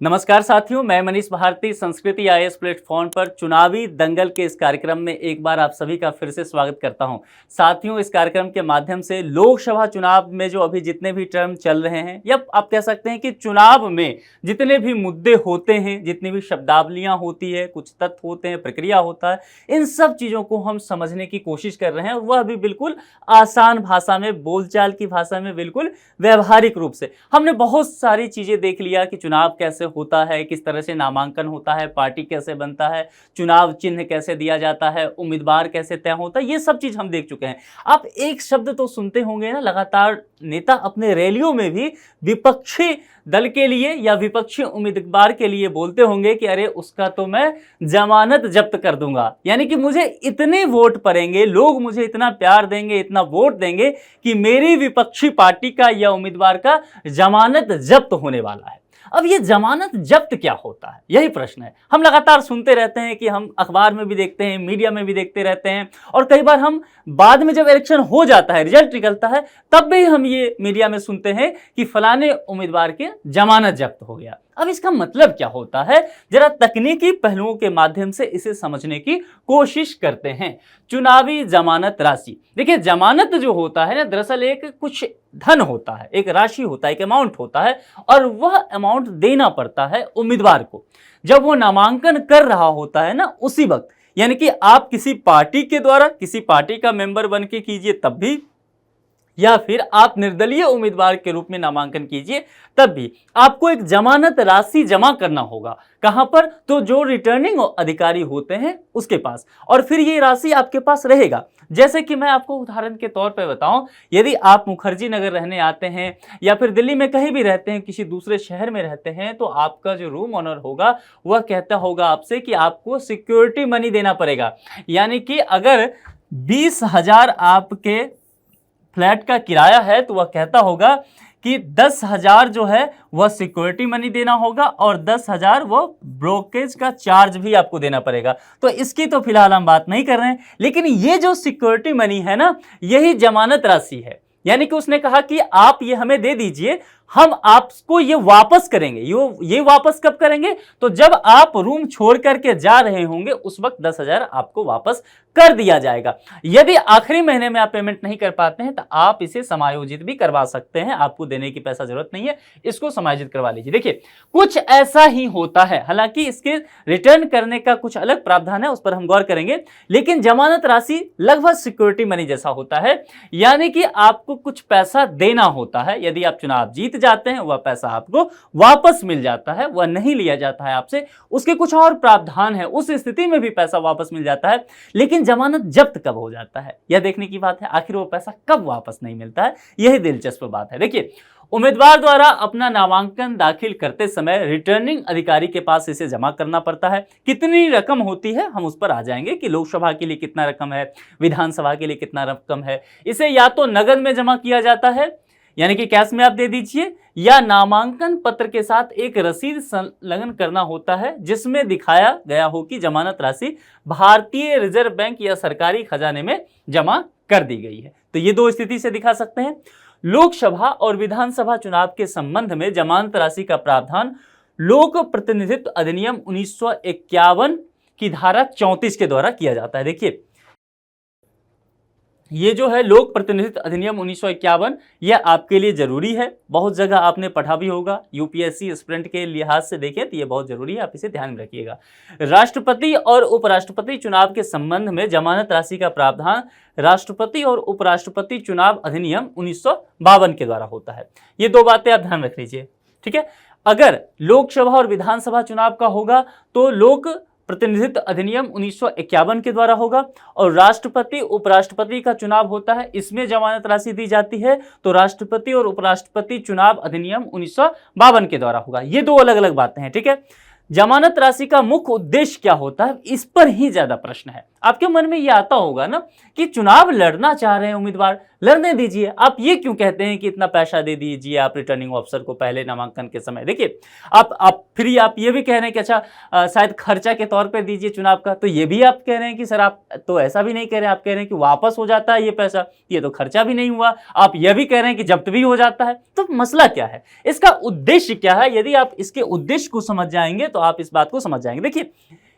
नमस्कार साथियों, मैं मनीष भारती संस्कृति आईएएस प्लेटफॉर्म पर चुनावी दंगल के इस कार्यक्रम में एक बार आप सभी का फिर से स्वागत करता हूं। साथियों, इस कार्यक्रम के माध्यम से लोकसभा चुनाव में जो अभी जितने भी टर्म चल रहे हैं या आप कह सकते हैं कि चुनाव में जितने भी मुद्दे होते हैं, जितनी भी शब्दावलियां होती है, कुछ तथ्य होते हैं, प्रक्रिया होता है, इन सब चीज़ों को हम समझने की कोशिश कर रहे हैं और वह भी बिल्कुल आसान भाषा में, बोलचाल की भाषा में, बिल्कुल व्यवहारिक रूप से। हमने बहुत सारी चीज़ें देख लिया कि चुनाव कैसे होता है, किस तरह से नामांकन होता है, पार्टी कैसे बनता है, चुनाव चिन्ह कैसे दिया जाता है, उम्मीदवार कैसे तय होता है, ये सब चीज हम देख चुके हैं। आप एक शब्द तो सुनते होंगे ना, लगातार नेता अपने रैलियों में भी विपक्षी दल के लिए या विपक्षी उम्मीदवार के लिए बोलते होंगे कि अरे उसका तो मैं जमानत जब्त कर दूंगा, यानी कि मुझे इतने वोट पड़ेंगे, लोग मुझे इतना प्यार देंगे, इतना वोट देंगे कि मेरी विपक्षी पार्टी का या उम्मीदवार का जमानत जब्त होने वाला है। अब ये जमानत जब्त क्या होता है, यही प्रश्न है। हम लगातार सुनते रहते हैं कि हम अखबार में भी देखते हैं, मीडिया में भी देखते रहते हैं, और कई बार हम बाद में जब इलेक्शन हो जाता है, रिजल्ट निकलता है, तब भी हम ये मीडिया में सुनते हैं कि फलाने उम्मीदवार के जमानत जब्त हो गया। अब इसका मतलब क्या होता है, जरा तकनीकी पहलुओं के माध्यम से इसे समझने की कोशिश करते हैं। चुनावी जमानत राशि, देखिए जमानत जो होता है ना, दरअसल एक कुछ धन होता है, एक राशि होता है, एक अमाउंट होता है, और वह अमाउंट देना पड़ता है उम्मीदवार को जब वो नामांकन कर रहा होता है ना, उसी वक्त। यानी कि आप किसी पार्टी के द्वारा किसी पार्टी का मेंबर बन के कीजिए तब भी, या फिर आप निर्दलीय उम्मीदवार के रूप में नामांकन कीजिए तब भी आपको एक जमानत राशि जमा करना होगा। कहां पर? तो जो रिटर्निंग अधिकारी होते हैं उसके पास, और फिर ये राशि आपके पास रहेगा। जैसे कि मैं आपको उदाहरण के तौर पर बताऊं, यदि आप मुखर्जी नगर रहने आते हैं या फिर दिल्ली में कहीं भी रहते हैं, किसी दूसरे शहर में रहते हैं, तो आपका जो रूम ऑनर होगा वह कहता होगा आपसे कि आपको सिक्योरिटी मनी देना पड़ेगा। यानी कि अगर 20,000 आपके फ्लैट का किराया है तो वह कहता होगा कि 10,000 जो है वह सिक्योरिटी मनी देना होगा और 10,000 वो ब्रोकरेज का चार्ज भी आपको देना पड़ेगा। तो इसकी तो फिलहाल हम बात नहीं कर रहे हैं, लेकिन ये जो सिक्योरिटी मनी है ना, यही जमानत राशि है। यानी कि उसने कहा कि आप ये हमें दे दीजिए, हम आपको ये वापस करेंगे। ये वापस कब करेंगे? तो जब आप रूम छोड़ करके जा रहे होंगे उस वक्त 10,000 आपको वापस कर दिया जाएगा। यदि आखिरी महीने में आप पेमेंट नहीं कर पाते हैं तो आप इसे समायोजित भी करवा सकते हैं, आपको देने की पैसा जरूरत नहीं है, इसको समायोजित करवा लीजिए। देखिए कुछ ऐसा ही होता है, हालांकि इसके रिटर्न करने का कुछ अलग प्रावधान है, उस पर हम गौर करेंगे, लेकिन जमानत राशि लगभग सिक्योरिटी मनी जैसा होता है। यानी कि आपको कुछ पैसा देना होता है, यदि आप चुनाव जीत जाते हैं वह पैसा आपको वापस मिल जाता है, वह नहीं लिया जाता है आपसे। उसके कुछ और प्रावधान है, उस स्थिति में भी पैसा वापस मिल जाता है। लेकिन जमानत जब्त कब हो जाता है, यह देखने की बात है। आखिर वो पैसा कब वापस नहीं मिलता है, यही दिलचस्प बात है। देखिए उम्मीदवार द्वारा अपना नामांकन दाखिल करते समय रिटर्निंग अधिकारी के पास इसे जमा करना पड़ता है। कितनी रकम होती है हम उस पर आ जाएंगे कि लोकसभा के लिए कितना रकम है, विधानसभा के लिए कितना रकम है। इसे या तो नगद में जमा किया जाता है, यानी कि कैश में आप दे दीजिए, या नामांकन पत्र के साथ एक रसीद संलग्न करना होता है जिसमें दिखाया गया हो कि जमानत राशि भारतीय रिजर्व बैंक या सरकारी खजाने में जमा कर दी गई है। तो ये दो स्थिति से दिखा सकते हैं। लोकसभा और विधानसभा चुनाव के संबंध में जमानत राशि का प्रावधान लोक प्रतिनिधित्व अधिनियम 1951 की धारा 34 के द्वारा किया जाता है। देखिए ये जो है लोक प्रतिनिधित्व अधिनियम 1951, यह आपके लिए जरूरी है, बहुत जगह आपने पढ़ा भी होगा। यूपीएससी एस्पिरेंट के लिहाज से देखें तो यह बहुत जरूरी है, आप इसे ध्यान में रखिएगा। राष्ट्रपति और उपराष्ट्रपति चुनाव के संबंध में जमानत राशि का प्रावधान राष्ट्रपति और उपराष्ट्रपति चुनाव अधिनियम 1952 के द्वारा होता है। ये दो बातें आप ध्यान रख लीजिए, ठीक है। अगर लोकसभा और विधानसभा चुनाव का होगा तो लोक प्रतिनिधित्व अधिनियम 1951 के द्वारा होगा, और राष्ट्रपति उपराष्ट्रपति का चुनाव होता है, इसमें जमानत राशि दी जाती है तो राष्ट्रपति और उपराष्ट्रपति चुनाव अधिनियम 1952 के द्वारा होगा। ये दो अलग अलग बातें हैं, ठीक है। जमानत राशि का मुख्य उद्देश्य क्या होता है, इस पर ही ज्यादा प्रश्न है। आपके मन में ये आता होगा ना कि चुनाव लड़ना चाह रहे हैं उम्मीदवार, लड़ने दीजिए, आप ये क्यों कहते हैं कि इतना पैसा दे दीजिए आप रिटर्निंग ऑफिसर को पहले नामांकन के समय। देखिए आप ये भी कह रहे हैं कि अच्छा शायद खर्चा के तौर पे दीजिए चुनाव का, तो ये भी आप कह रहे हैं कि सर आप तो ऐसा भी नहीं कह रहे हैं, आप कह रहे हैं कि वापस हो जाता है ये पैसा, ये तो खर्चा भी नहीं हुआ। आप ये भी कह रहे हैं कि जब्त भी हो जाता है। तो मसला क्या है, इसका उद्देश्य क्या है? यदि आप इसके उद्देश्य को समझ जाएंगे तो आप इस बात को समझ जाएंगे। देखिए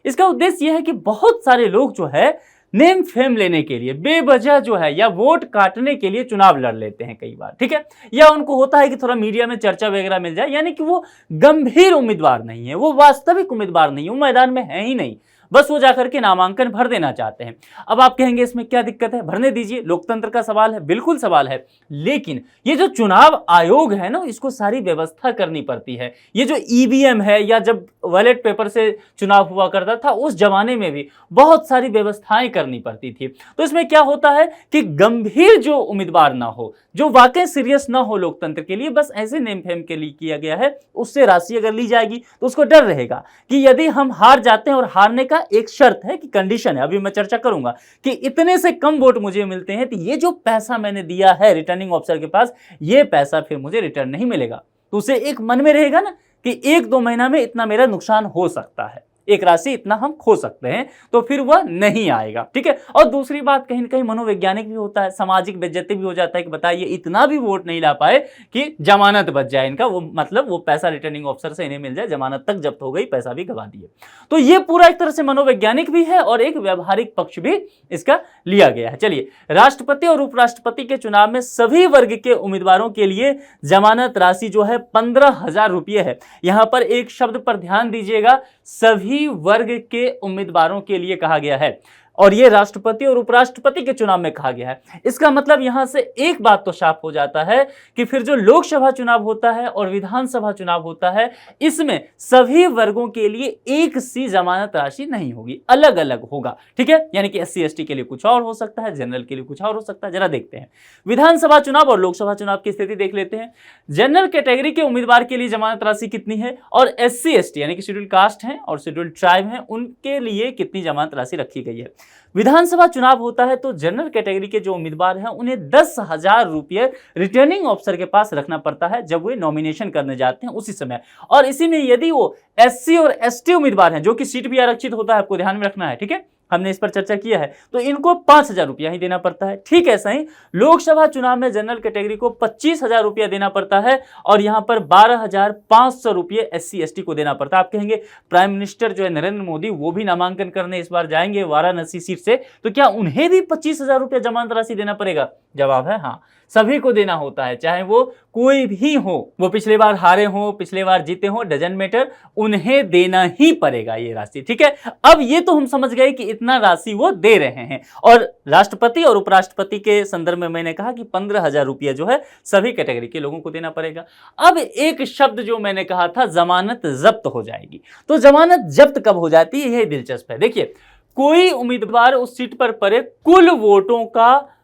इसका उद्देश्य यह है कि बहुत सारे लोग जो है नेम फेम लेने के लिए बेवजह जो है या वोट काटने के लिए चुनाव लड़ लेते हैं कई बार, ठीक है, या उनको होता है कि थोड़ा मीडिया में चर्चा वगैरह मिल जाए, यानी कि वो गंभीर उम्मीदवार नहीं है, वो वास्तविक उम्मीदवार नहीं है, वो मैदान में है ही नहीं, बस वो जाकर के नामांकन भर देना चाहते हैं। अब आप कहेंगे इसमें क्या दिक्कत है, भरने दीजिए, लोकतंत्र का सवाल है, बिल्कुल सवाल है, लेकिन ये जो चुनाव आयोग है ना, इसको सारी व्यवस्था करनी पड़ती है। ये जो ईवीएम है या जब बैलेट पेपर से चुनाव हुआ करता था उस जमाने में भी बहुत सारी व्यवस्थाएं करनी पड़ती थी। तो इसमें क्या होता है कि गंभीर जो उम्मीदवार ना हो, जो वाकई सीरियस ना हो लोकतंत्र के लिए, बस ऐसे नेम फेम के लिए किया गया है, उससे राशि अगर ली जाएगी तो उसको डर रहेगा कि यदि हम हार जाते हैं, और हारने का एक शर्त है कि कंडीशन है, अभी मैं चर्चा करूंगा कि इतने से कम वोट मुझे मिलते हैं तो ये जो पैसा मैंने दिया है रिटर्निंग ऑफिसर के पास, ये पैसा फिर मुझे रिटर्न नहीं मिलेगा। तो उसे एक मन में रहेगा ना कि 1-2 महीना में इतना मेरा नुकसान हो सकता है, एक राशि इतना हम खो सकते हैं, तो फिर वह नहीं आएगा, ठीक है। और दूसरी बात कहीं ना कहीं मनोवैज्ञानिक भी होता है, सामाजिक बेइज्जती भी हो जाता है कि बताइए इतना भी वोट नहीं ला पाए कि जमानत बच जाए इनका, वो मतलब वो पैसा रिटर्निंग ऑफिसर से इन्हें मिल जाए, जमानत तक जब्त हो गई, पैसा भी गवा दिए। तो ये पूरा एक तरह से मनोवैज्ञानिक भी है और एक व्यवहारिक पक्ष भी इसका लिया गया है। चलिए, राष्ट्रपति और उपराष्ट्रपति के चुनाव में सभी वर्ग के उम्मीदवारों के लिए जमानत राशि जो है 15,000 रुपये है। यहां पर एक शब्द पर ध्यान दीजिएगा, सभी वर्ग के उम्मीदवारों के लिए कहा गया है, और यह राष्ट्रपति और उपराष्ट्रपति के चुनाव में कहा गया है। इसका मतलब यहां से एक बात तो साफ हो जाता है कि फिर जो लोकसभा चुनाव होता है और विधानसभा चुनाव होता है, इसमें सभी वर्गों के लिए एक सी जमानत राशि नहीं होगी, अलग अलग होगा, ठीक है। यानी कि SC ST के लिए कुछ और हो सकता है, जनरल के लिए कुछ और हो सकता है। जरा देखते हैं विधानसभा चुनाव और लोकसभा चुनाव की स्थिति देख लेते हैं। जनरल कैटेगरी के उम्मीदवार के लिए जमानत राशि कितनी है, और SC ST यानी कि शेड्यूल्ड कास्ट हैं और शेड्यूल्ड ट्राइब हैं, उनके लिए कितनी जमानत राशि रखी गई है। विधानसभा चुनाव होता है तो जनरल कैटेगरी के जो उम्मीदवार हैं उन्हें 10,000 रुपये रिटर्निंग ऑफिसर के पास रखना पड़ता है जब वे नॉमिनेशन करने जाते हैं उसी समय। और इसी में यदि वो SC और ST उम्मीदवार हैं, जो कि सीट भी आरक्षित होता है, आपको ध्यान में रखना है, ठीक है, हमने इस पर चर्चा किया है, तो इनको 5,000 रुपया ही देना पड़ता है। ठीक ऐसा ही लोकसभा चुनाव में जनरल कैटेगरी को 25,000 रुपया देना पड़ता है और यहां पर 12,500 रुपये SC ST को देना पड़ता है। आप कहेंगे प्राइम मिनिस्टर जो है नरेंद्र मोदी, वो भी नामांकन करने इस बार जाएंगे वाराणसी सीट से, तो क्या उन्हें भी 25,000 रुपया जमानत राशि देना पड़ेगा? जवाब है हाँ, सभी को देना होता है, चाहे वो कोई भी हो, वो पिछले बार हारे हो, पिछले बार जीते हो, डजंट मैटर, उन्हें देना ही पड़ेगा ये राशि, ठीक है। अब ये तो हम समझ गए कि इतना राशि वो दे रहे हैं। और राष्ट्रपति और उपराष्ट्रपति के संदर्भ में मैंने कहा कि 15,000 रुपया जो है सभी कैटेगरी के लोगों को देना पड़ेगा। अब एक शब्द जो मैंने कहा था, जमानत जब्त हो जाएगी, तो जमानत जब्त कब हो जाती है, यह दिलचस्प है। देखिए, कोई उम्मीदवार उस सीट पर पड़े कुल वोटों का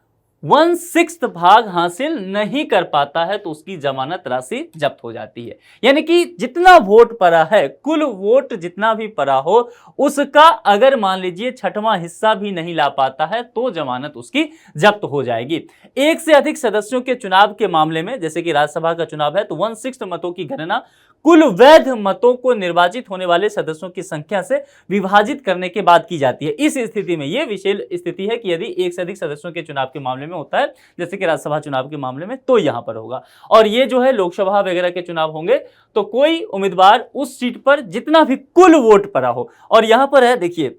1/6 भाग हासिल नहीं कर पाता है तो उसकी जमानत राशि जब्त हो जाती है। यानी कि जितना वोट पड़ा है, कुल वोट जितना भी पड़ा हो, उसका अगर मान लीजिए 6वां हिस्सा भी नहीं ला पाता है तो जमानत उसकी जब्त हो जाएगी। एक से अधिक सदस्यों के चुनाव के मामले में, जैसे कि राज्यसभा का चुनाव है, तो 1/6 मतों की गणना कुल वैध मतों को निर्वाचित होने वाले सदस्यों की संख्या से विभाजित करने के बाद की जाती है। इस स्थिति में यह विशेष स्थिति है कि यदि एक से अधिक सदस्यों के चुनाव के मामले में होता है, जैसे कि राज्यसभा चुनाव के मामले में, तो यहां पर होगा। और ये जो है लोकसभा वगैरह के चुनाव होंगे तो कोई उम्मीदवार उस सीट पर जितना भी कुल वोट पड़ा हो, और यहां पर है देखिए,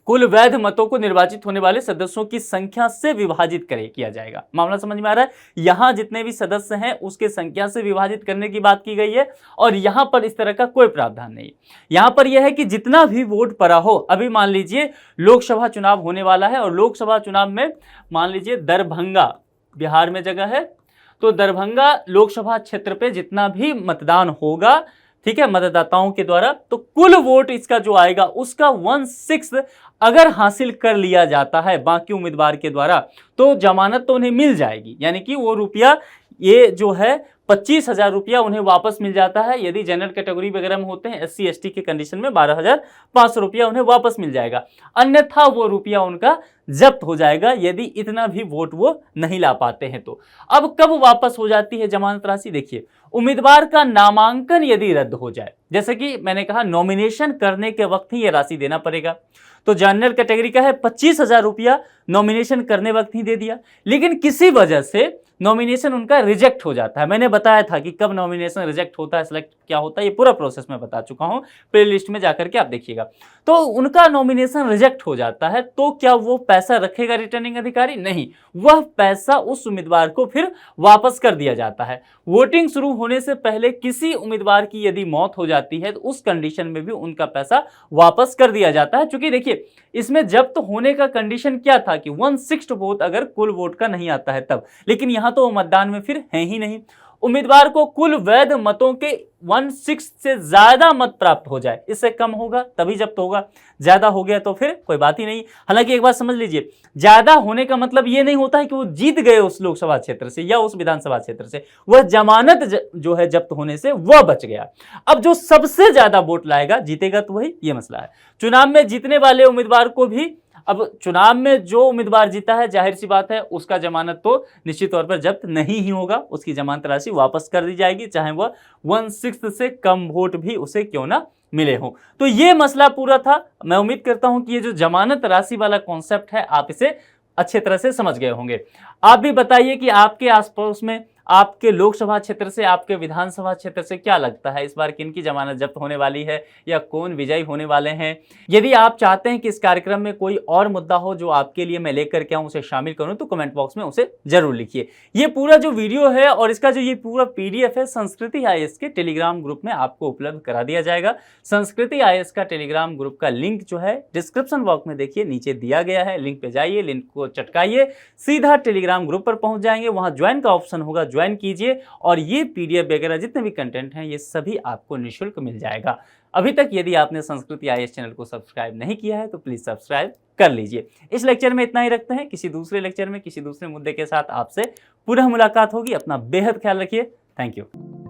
कुल वैध मतों को निर्वाचित होने वाले सदस्यों की संख्या से विभाजित किया जाएगा। मामला समझ में आ रहा है? यहां जितने भी सदस्य हैं उसके संख्या से विभाजित करने की बात की गई है, और यहां पर इस तरह का कोई प्रावधान नहीं। यहां पर यह है कि जितना भी वोट पड़ा हो, अभी मान लीजिए लोकसभा चुनाव होने वाला है और लोकसभा चुनाव में मान लीजिए दरभंगा बिहार में जगह है, तो दरभंगा लोकसभा क्षेत्र पे जितना भी मतदान होगा, ठीक है, मतदाताओं के द्वारा, तो कुल वोट इसका जो आएगा उसका 1/6 अगर हासिल कर लिया जाता है बाकी उम्मीदवार के द्वारा, तो जमानत तो उन्हें मिल जाएगी। यानी कि वो रुपया, ये जो है 25,000 रुपया उन्हें वापस मिल जाता है। यदि जनरल कैटेगरी वगैरह में होते हैं, SC ST के कंडीशन में 12,500 रुपया उन्हें वापस मिल जाएगा, अन्यथा वो रुपया उनका जब्त हो जाएगा यदि इतना भी वोट वो नहीं ला पाते हैं तो। अब कब वापस हो जाती है जमानत राशि? देखिए, उम्मीदवार का नामांकन यदि रद्द हो जाए, जैसे कि मैंने कहा नॉमिनेशन करने के वक्त ही यह राशि देना पड़ेगा, तो जनरल कैटेगरी का है 25,000 रुपया नॉमिनेशन करने वक्त ही दे दिया, लेकिन किसी वजह से नॉमिनेशन उनका रिजेक्ट हो जाता है। मैंने बताया था कि कब नॉमिनेशन रिजेक्ट होता है, सिलेक्ट क्या होता है, ये पूरा प्रोसेस मैं बता चुका हूं, प्लेलिस्ट में जाकर के आप देखिएगा। तो उनका नॉमिनेशन रिजेक्ट हो जाता है, तो क्या वो पैसा रखेगा रिटर्निंग अधिकारी? नहीं, वह पैसा उस उम्मीदवार को फिर वापस कर दिया जाता है। वोटिंग शुरू होने से पहले किसी उम्मीदवार की यदि मौत हो जाती है तो उस कंडीशन में भी उनका पैसा वापस कर दिया जाता है। क्योंकि देखिए, इसमें जब्त होने का कंडीशन क्या था कि 1/6 वोट अगर कुल वोट का नहीं आता है तब, लेकिन यहां तो मतदान में फिर है ही नहीं। उम्मीदवार को कुल वैध मतों के 1/6 से ज्यादा मत प्राप्त हो जाए, इससे कम होगा तभी जब्त होगा, ज्यादा हो गया तो फिर कोई बात ही नहीं। हालांकि एक बात समझ लीजिए, ज्यादा होने का मतलब यह नहीं होता है कि वो जीत गए उस लोकसभा क्षेत्र से या उस विधानसभा क्षेत्र से, वह जमानत जो है जब्त होने से वह बच गया। अब जो सबसे ज्यादा वोट लाएगा जीतेगा, तो वही ये मसला है। चुनाव में जीतने वाले उम्मीदवार को भी, अब चुनाव में जो उम्मीदवार जीता है, जाहिर सी बात है उसका जमानत तो निश्चित तौर पर जब्त नहीं ही होगा, उसकी जमानत राशि वापस कर दी जाएगी, चाहे वह 1/6 से कम वोट भी उसे क्यों ना मिले हो। तो ये मसला पूरा था। मैं उम्मीद करता हूं कि ये जो जमानत राशि वाला कॉन्सेप्ट है, आप इसे अच्छे तरह से समझ गए होंगे। आप भी बताइए कि आपके आसपास में, आपके लोकसभा क्षेत्र से, आपके विधानसभा क्षेत्र से क्या लगता है, इस बार किनकी जमानत जब्त होने वाली है या कौन विजयी होने वाले हैं? यदि आप चाहते हैं कि इस कार्यक्रम में कोई और मुद्दा हो जो आपके लिए मैं लेकर के आऊं, उसे शामिल करूं, तो कमेंट बॉक्स में उसे जरूर लिखिए। ये पूरा जो वीडियो है और इसका जो ये पूरा PDF है, संस्कृति IAS के टेलीग्राम ग्रुप में आपको उपलब्ध करा दिया जाएगा। संस्कृति IAS का टेलीग्राम ग्रुप का लिंक जो है डिस्क्रिप्शन बॉक्स में देखिए नीचे दिया गया है, लिंक पे जाइए, लिंक को चटकाइए, सीधा टेलीग्राम ग्रुप पर पहुंच जाएंगे, वहां ज्वाइन का ऑप्शन होगा, ज्वाइन कीजिए और ये PDF वगैरह जितने भी कंटेंट हैं ये सभी आपको निःशुल्क मिल जाएगा। अभी तक यदि आपने संस्कृति IAS चैनल को सब्सक्राइब नहीं किया है तो प्लीज सब्सक्राइब कर लीजिए। इस लेक्चर में इतना ही रखते हैं, किसी दूसरे लेक्चर में किसी दूसरे मुद्दे के साथ आपसे पुनः मुलाकात होगी। अपना बेहद ख्याल रखिए। Thank you.